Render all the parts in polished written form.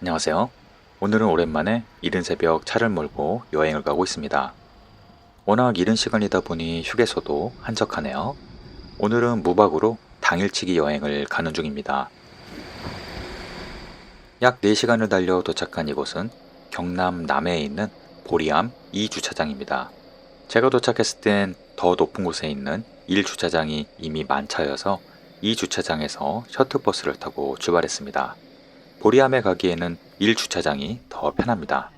안녕하세요. 오늘은 오랜만에 이른 새벽 차를 몰고 여행을 가고 있습니다. 워낙 이른 시간이다 보니 휴게소도 한적하네요. 오늘은 무박으로 당일치기 여행을 가는 중입니다. 약 4시간을 달려 도착한 이곳은 경남 남해에 있는 보리암 2주차장입니다. 제가 도착했을 땐 더 높은 곳에 있는 1주차장이 이미 만차여서 2주차장에서 셔틀버스를 타고 출발했습니다. 보리암에 가기에는 1주차장이 더 편합니다.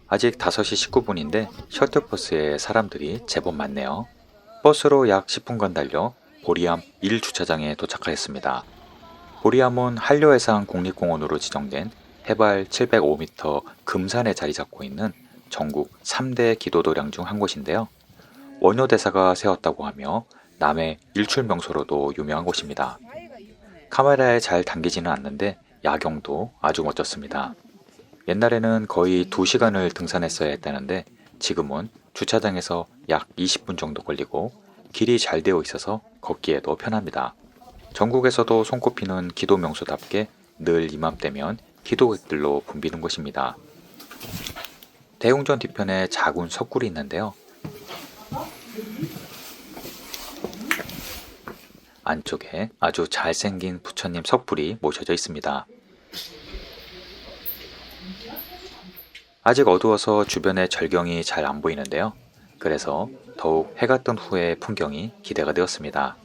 아직 5시 19분인데 셔틀버스에 사람들이 제법 많네요. 버스로 약 10분간 달려 보리암 1주차장에 도착하였습니다. 보리암은 한려해상 국립공원으로 지정된 해발 705m 금산에 자리 잡고 있는 전국 3대 기도도량 중 한 곳인데요. 원효대사가 세웠다고 하며 남해 일출명소로도 유명한 곳입니다. 카메라에 잘 담기지는 않는데 야경도 아주 멋졌습니다. 옛날에는 거의 2시간을 등산했어야 했다는데 지금은 주차장에서 약 20분 정도 걸리고 길이 잘 되어 있어서 걷기에도 편합니다. 전국에서도 손꼽히는 기도 명소답게 늘 이맘때면 기도객들로 붐비는 곳입니다. 대웅전 뒤편에 작은 석굴이 있는데요. 안쪽에 아주 잘생긴 부처님 석불이 모셔져 있습니다. 아직 어두워서 주변에 절경이 잘 안 보이는데요. 그래서 더욱 해가 뜬 후의 풍경이 기대가 되었습니다.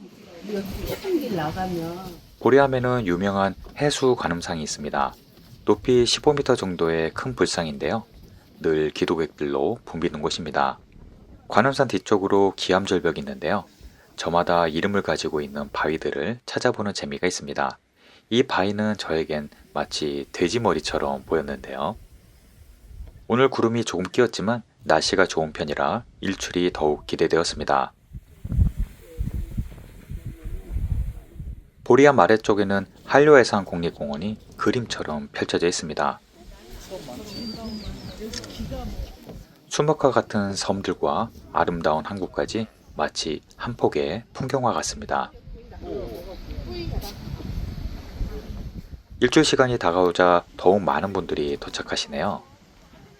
보리암에는 유명한 해수 관음상이 있습니다. 높이 15m 정도의 큰 불상인데요. 늘 기도객들로 붐비는 곳입니다. 관음산 뒤쪽으로 기암절벽이 있는데요. 저마다 이름을 가지고 있는 바위들을 찾아보는 재미가 있습니다. 이 바위는 저에겐 마치 돼지머리처럼 보였는데요. 오늘 구름이 조금 끼었지만 날씨가 좋은 편이라 일출이 더욱 기대되었습니다. 보리암 아래쪽에는 한려해상 국립공원이 그림처럼 펼쳐져 있습니다. 수목화 같은 섬들과 아름다운 항구까지 마치 한 폭의 풍경화 같습니다. 일출 시간이 다가오자 더욱 많은 분들이 도착하시네요.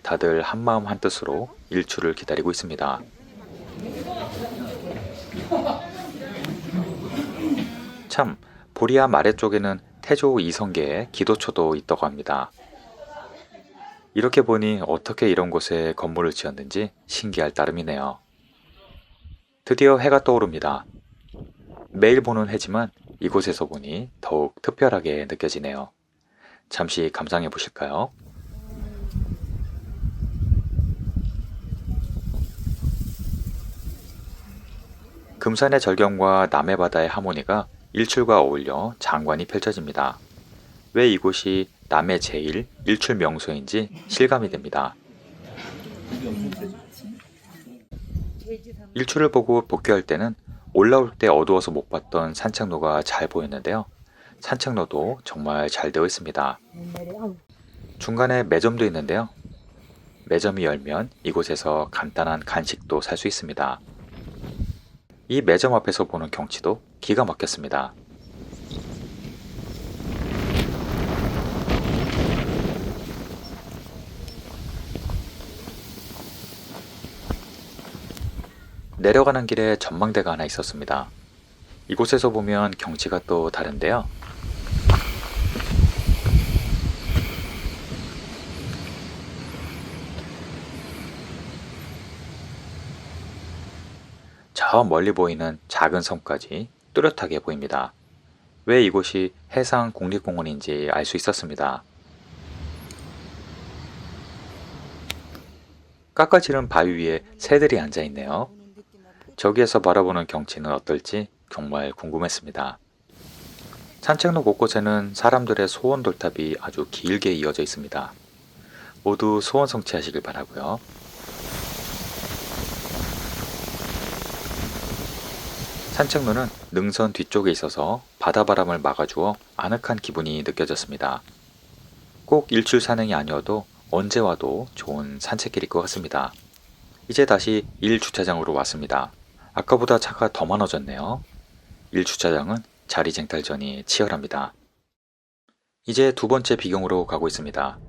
다들 한마음 한뜻으로 일출을 기다리고 있습니다. 참, 보리암 아래쪽에는 태조 이성계의 기도초도 있다고 합니다. 이렇게 보니 어떻게 이런 곳에 건물을 지었는지 신기할 따름이네요. 드디어 해가 떠오릅니다. 매일 보는 해지만 이곳에서 보니 더욱 특별하게 느껴지네요. 잠시 감상해 보실까요? 금산의 절경과 남해바다의 하모니가 일출과 어울려 장관이 펼쳐집니다. 왜 이곳이 남해 제1 일출 명소인지 실감이 됩니다. 일출을 보고 복귀할 때는 올라올 때 어두워서 못 봤던 산책로가 잘 보였는데요. 산책로도 정말 잘 되어 있습니다. 중간에 매점도 있는데요. 매점이 열면 이곳에서 간단한 간식도 살 수 있습니다. 이 매점 앞에서 보는 경치도 기가 막혔습니다. 내려가는 길에 전망대가 하나 있었습니다. 이곳에서 보면 경치가 또 다른데요. 저 멀리 보이는 작은 섬까지 뚜렷하게 보입니다. 왜 이곳이 해상 국립공원인지 알 수 있었습니다. 깎아지른 바위 위에 새들이 앉아 있네요. 저기에서 바라보는 경치는 어떨지 정말 궁금했습니다. 산책로 곳곳에는 사람들의 소원 돌탑이 아주 길게 이어져 있습니다. 모두 소원 성취하시길 바라고요. 산책로는 능선 뒤쪽에 있어서 바다바람을 막아주어 아늑한 기분이 느껴졌습니다. 꼭 일출 산행이 아니어도 언제 와도 좋은 산책길일 것 같습니다. 이제 다시 1주차장으로 왔습니다. 아까보다 차가 더 많아졌네요. 1주차장은 자리쟁탈전이 치열합니다. 이제 두 번째 비경으로 가고 있습니다.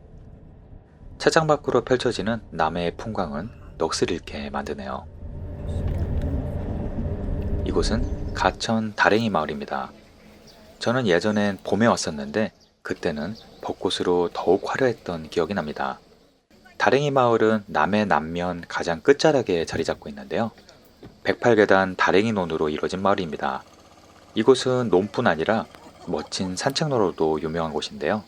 차장 밖으로 펼쳐지는 남해의 풍광은 넋을 잃게 만드네요. 이곳은 가천 다랭이 마을입니다. 저는 예전엔 봄에 왔었는데 그때는 벚꽃으로 더욱 화려했던 기억이 납니다. 다랭이 마을은 남해 남면 가장 끝자락에 자리 잡고 있는데요. 108계단 다랭이 논으로 이루어진 마을입니다. 이곳은 논뿐 아니라 멋진 산책로로도 유명한 곳인데요.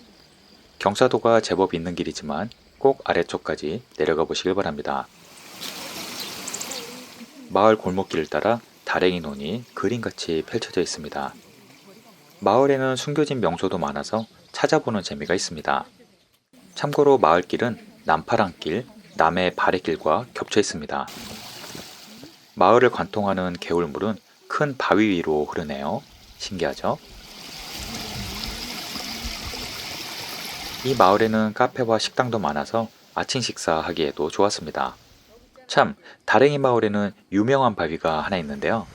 경사도가 제법 있는 길이지만 꼭 아래쪽까지 내려가 보시길 바랍니다. 마을 골목길을 따라 다랭이 논이 그림같이 펼쳐져 있습니다. 마을에는 숨겨진 명소도 많아서 찾아보는 재미가 있습니다. 참고로 마을길은 남파랑길, 남해 바래길과 겹쳐 있습니다. 마을을 관통하는 개울물은 큰 바위 위로 흐르네요. 신기하죠? 이 마을에는 카페와 식당도 많아서 아침 식사하기에도 좋았습니다. 참, 다랭이 마을에는 유명한 바위가 하나 있는데요.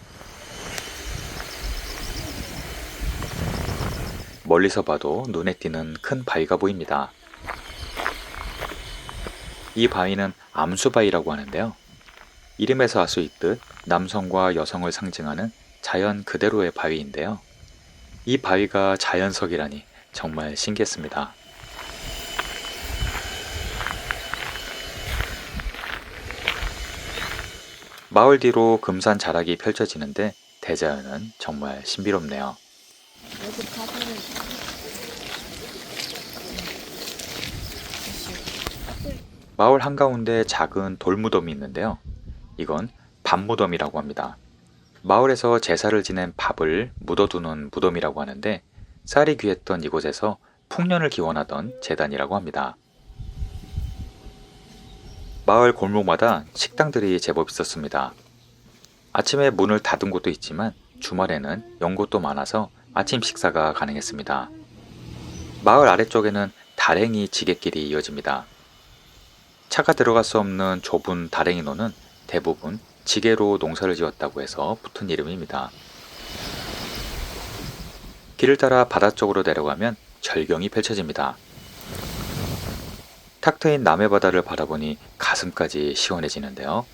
멀리서 봐도 눈에 띄는 큰 바위가 보입니다. 이 바위는 암수바위라고 하는데요. 이름에서 알 수 있듯 남성과 여성을 상징하는 자연 그대로의 바위인데요. 이 바위가 자연석이라니 정말 신기했습니다. 마을 뒤로 금산 자락이 펼쳐지는데 대자연은 정말 신비롭네요. 마을 한가운데 작은 돌무덤이 있는데요. 이건 밥무덤이라고 합니다. 마을에서 제사를 지낸 밥을 묻어두는 무덤이라고 하는데 쌀이 귀했던 이곳에서 풍년을 기원하던 제단이라고 합니다. 마을 골목마다 식당들이 제법 있었습니다. 아침에 문을 닫은 곳도 있지만 주말에는 연 곳도 많아서 아침 식사가 가능했습니다. 마을 아래쪽에는 다랭이 지게길이 이어집니다. 차가 들어갈 수 없는 좁은 다랭이로는 대부분 지게로 농사를 지었다고 해서 붙은 이름입니다. 길을 따라 바다 쪽으로 내려가면 절경이 펼쳐집니다. 탁 트인 남해바다를 바라보니 가슴까지 시원해지는데요.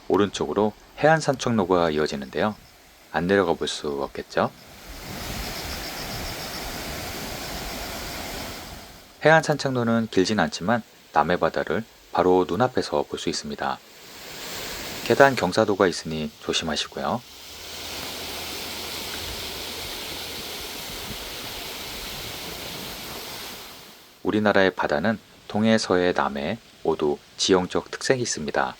오른쪽으로 해안산책로가 이어지는데요. 안 내려가 볼 수 없겠죠? 해안산책로는 길진 않지만 남해바다를 바로 눈앞에서 볼 수 있습니다. 계단 경사도가 있으니 조심하시고요. 우리나라의 바다는 동해, 서해, 남해 모두 지형적 특색이 있습니다.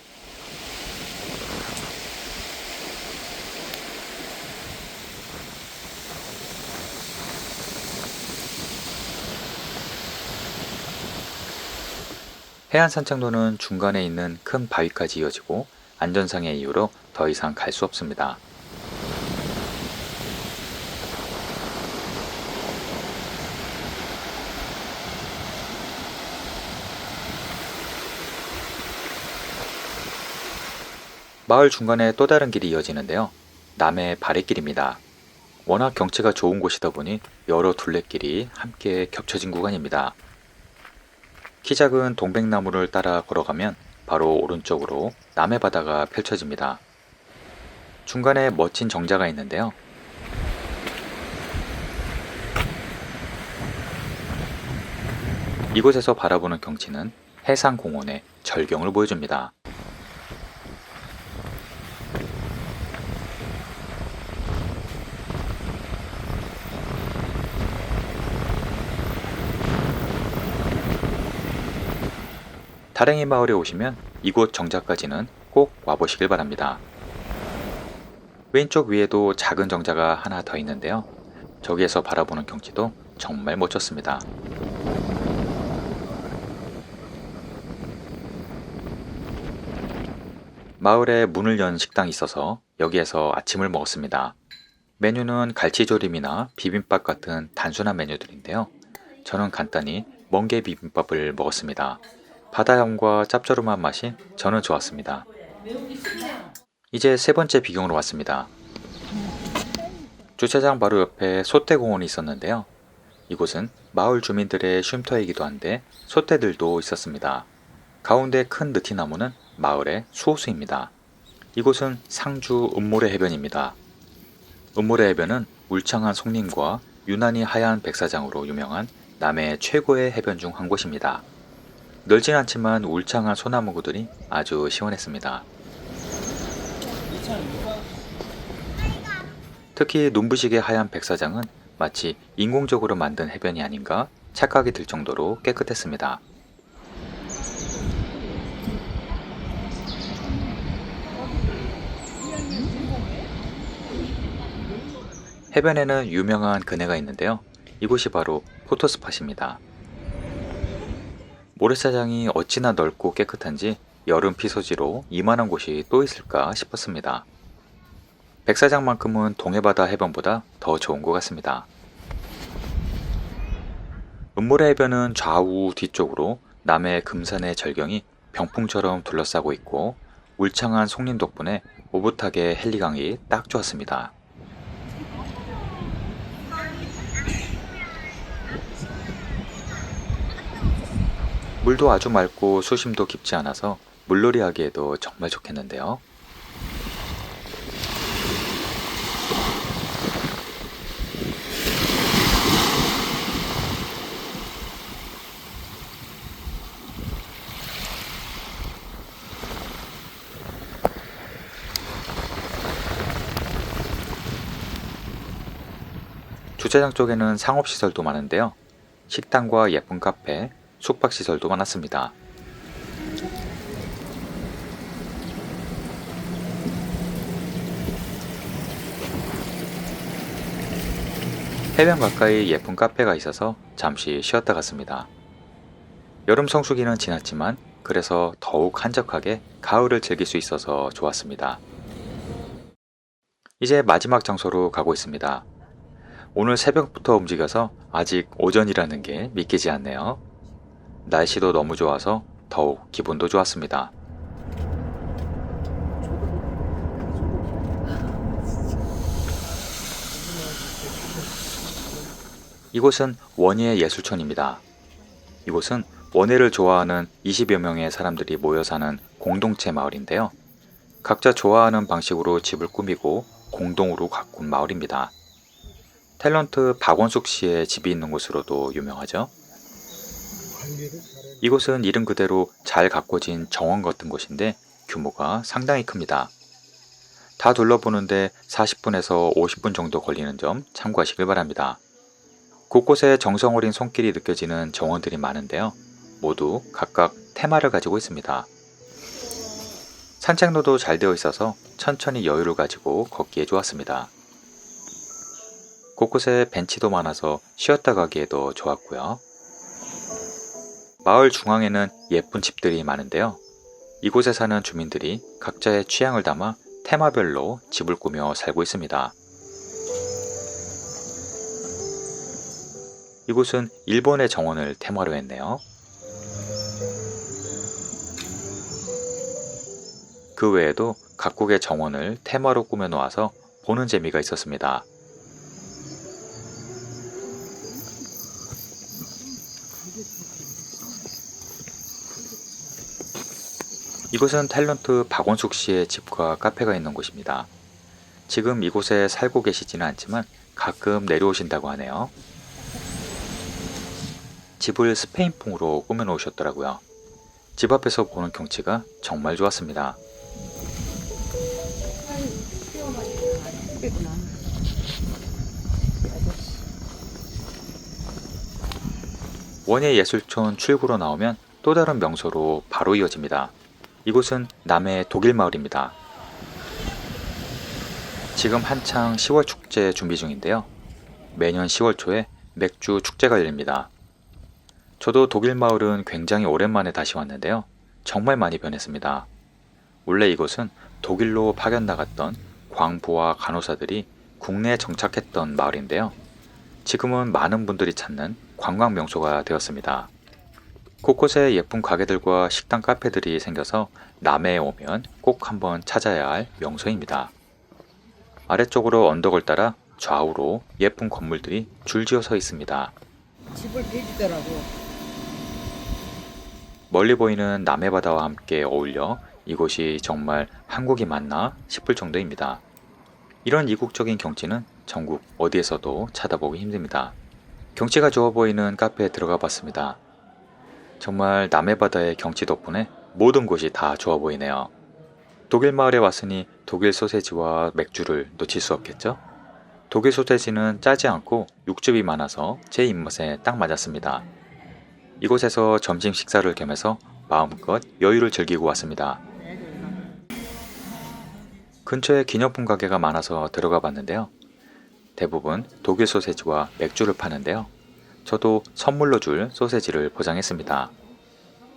해안 산책로는 중간에 있는 큰 바위까지 이어지고 안전상의 이유로 더 이상 갈 수 없습니다. 마을 중간에 또 다른 길이 이어지는데요. 남해 바래길입니다. 워낙 경치가 좋은 곳이다 보니 여러 둘레길이 함께 겹쳐진 구간입니다. 키 작은 동백나무를 따라 걸어가면 바로 오른쪽으로 남해바다가 펼쳐집니다. 중간에 멋진 정자가 있는데요. 이곳에서 바라보는 경치는 해상공원의 절경을 보여줍니다. 다랭이 마을에 오시면 이곳 정자까지는 꼭 와보시길 바랍니다. 왼쪽 위에도 작은 정자가 하나 더 있는데요. 저기에서 바라보는 경치도 정말 멋졌습니다. 마을에 문을 연 식당이 있어서 여기에서 아침을 먹었습니다. 메뉴는 갈치조림이나 비빔밥 같은 단순한 메뉴들인데요. 저는 간단히 멍게 비빔밥을 먹었습니다. 바다향과 짭조름한 맛이 저는 좋았습니다. 이제 세 번째 비경으로 왔습니다. 주차장 바로 옆에 소떼공원이 있었는데요. 이곳은 마을 주민들의 쉼터이기도 한데 소떼들도 있었습니다. 가운데 큰 느티나무는 마을의 수호수입니다. 이곳은 상주 음모래 해변입니다. 음모래 해변은 울창한 송림과 유난히 하얀 백사장으로 유명한 남해 최고의 해변 중 한 곳입니다. 넓진 않지만 울창한 소나무구들이 아주 시원했습니다. 특히 눈부시게 하얀 백사장은 마치 인공적으로 만든 해변이 아닌가 착각이 들 정도로 깨끗했습니다. 해변에는 유명한 그네가 있는데요. 이곳이 바로 포토스팟입니다. 모래사장이 어찌나 넓고 깨끗한지 여름 피서지로 이만한 곳이 또 있을까 싶었습니다. 백사장만큼은 동해바다 해변보다 더 좋은 것 같습니다. 음모래 해변은 좌우 뒤쪽으로 남해 금산의 절경이 병풍처럼 둘러싸고 있고 울창한 송림 덕분에 오붓하게 헬리강이 딱 좋았습니다. 물도 아주 맑고 수심도 깊지 않아서 물놀이 하기에도 정말 좋겠는데요. 주차장 쪽에는 상업시설도 많은데요. 식당과 예쁜 카페, 숙박시설도 많았습니다. 해변 가까이 예쁜 카페가 있어서 잠시 쉬었다 갔습니다. 여름 성수기는 지났지만 그래서 더욱 한적하게 가을을 즐길 수 있어서 좋았습니다. 이제 마지막 장소로 가고 있습니다. 오늘 새벽부터 움직여서 아직 오전이라는 게 믿기지 않네요. 날씨도 너무 좋아서 더욱 기분도 좋았습니다. 이곳은 원예 예술촌입니다. 이곳은 원예를 좋아하는 20여 명의 사람들이 모여 사는 공동체 마을인데요. 각자 좋아하는 방식으로 집을 꾸미고 공동으로 가꾼 마을입니다. 탤런트 박원숙 씨의 집이 있는 곳으로도 유명하죠. 이곳은 이름 그대로 잘 가꿔진 정원 같은 곳인데 규모가 상당히 큽니다. 다 둘러보는데 40분에서 50분 정도 걸리는 점 참고하시길 바랍니다. 곳곳에 정성 어린 손길이 느껴지는 정원들이 많은데요. 모두 각각 테마를 가지고 있습니다. 산책로도 잘 되어 있어서 천천히 여유를 가지고 걷기에 좋았습니다. 곳곳에 벤치도 많아서 쉬었다 가기에도 좋았고요. 마을 중앙에는 예쁜 집들이 많은데요. 이곳에 사는 주민들이 각자의 취향을 담아 테마별로 집을 꾸며 살고 있습니다. 이곳은 일본의 정원을 테마로 했네요. 그 외에도 각국의 정원을 테마로 꾸며 놓아서 보는 재미가 있었습니다. 이곳은 탤런트 박원숙 씨의 집과 카페가 있는 곳입니다. 지금 이곳에 살고 계시지는 않지만 가끔 내려오신다고 하네요. 집을 스페인풍으로 꾸며 놓으셨더라고요. 집 앞에서 보는 경치가 정말 좋았습니다. 원예 예술촌 출구로 나오면 또 다른 명소로 바로 이어집니다. 이곳은 남해 독일마을입니다. 지금 한창 10월 축제 준비 중인데요. 매년 10월 초에 맥주 축제가 열립니다. 저도 독일마을은 굉장히 오랜만에 다시 왔는데요. 정말 많이 변했습니다. 원래 이곳은 독일로 파견 나갔던 광부와 간호사들이 국내에 정착했던 마을인데요. 지금은 많은 분들이 찾는 관광 명소가 되었습니다. 곳곳에 예쁜 가게들과 식당 카페들이 생겨서 남해에 오면 꼭 한번 찾아야 할 명소입니다. 아래쪽으로 언덕을 따라 좌우로 예쁜 건물들이 줄지어 서 있습니다. 집을 대주더라고. 멀리 보이는 남해바다와 함께 어울려 이곳이 정말 한국이 맞나 싶을 정도입니다. 이런 이국적인 경치는 전국 어디에서도 찾아보기 힘듭니다. 경치가 좋아 보이는 카페에 들어가 봤습니다. 정말 남해바다의 경치 덕분에 모든 곳이 다 좋아 보이네요. 독일 마을에 왔으니 독일 소세지와 맥주를 놓칠 수 없겠죠? 독일 소세지는 짜지 않고 육즙이 많아서 제 입맛에 딱 맞았습니다. 이곳에서 점심 식사를 겸해서 마음껏 여유를 즐기고 왔습니다. 근처에 기념품 가게가 많아서 들어가 봤는데요. 대부분 독일 소세지와 맥주를 파는데요. 저도 선물로 줄 소세지를 포장했습니다.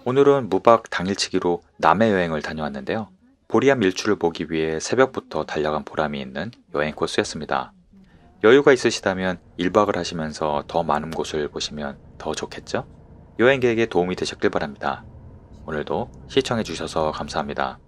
오늘은 무박 당일치기로 남해 여행을 다녀왔는데요. 보리암 일출을 보기 위해 새벽부터 달려간 보람이 있는 여행 코스였습니다. 여유가 있으시다면 1박을 하시면서 더 많은 곳을 보시면 더 좋겠죠? 여행 계획에 도움이 되셨길 바랍니다. 오늘도 시청해주셔서 감사합니다.